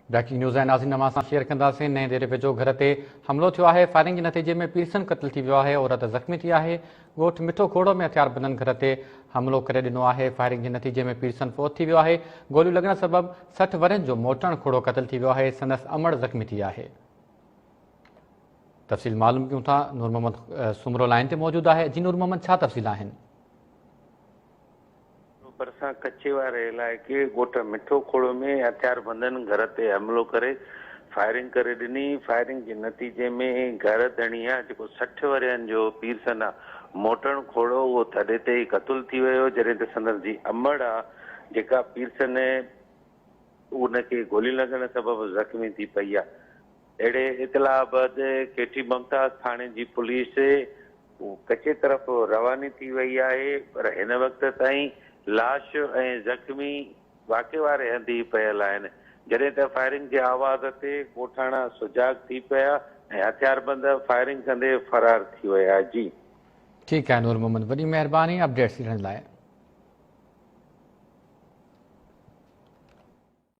Breaking news नाज़रीन अवां सां शेयर कंदासीं। नए देरे वेझो घर ते हमिलो थियो आहे। फायरिंग जे नतीजे में पीरसन क़त्ल थी वियो आहे। औरत ज़ख़्मी थी आहे। ॻोठ मिठो खोड़ो में हथियारबंदनि घर ते हमिलो करे ॾिनो आहे। फायरिंग जे नतीजे में पीरसन फ़ौत थी वियो आहे। गोलियूं लॻण सबबि 60 वरनि जो मोटण खोड़ो क़त्ल थी वियो आहे। संदसि अमड़ ज़ख़्मी थी आहे। तफ़सील मालूम कयूं था। नूर मोहम्मद सुमरो लाइन ते मौजूदु आहे। जी नूर मोहम्मद, छा तफ़सील आहिनि? परसा कच्चे वारे इलाइक़े ॻोठ मिठो खोड़ो में हथियारबंदनि घर ते हमिलो करे फायरिंग करे ॾिनी। फायरिंग जे नतीजे में घर धणी आहे जेको 60 वरनि जो पीरसन आहे मोटण खोड़ो उहो थॾे ते ई क़तूल थी वियो, जॾहिं त संदसि जी अमड़ आहे जेका पीरसन उनखे गोली लॻण सबबि ज़ख़्मी थी पई आहे। अहिड़े इतलाह बैदि केटी मुमताज़ थाणे जी पुलिस कच्चे तरफ़ रवानी थी वई आहे, पर हिन वक़्त ताईं लाश ऐं ज़ख़्मी वाक़े वारे हंधि ई पियल आहिनि। जॾहिं त फायरिंग जे आवाज़ ते ॻोठाणा सुजाग थी पिया ऐं हथियारबंद फायरिंग कंदे फरार थी विया। जी ठीकु आहे नूर मोहम्मद, वॾी महिरबानी अपडेट्स ॾियण लाइ।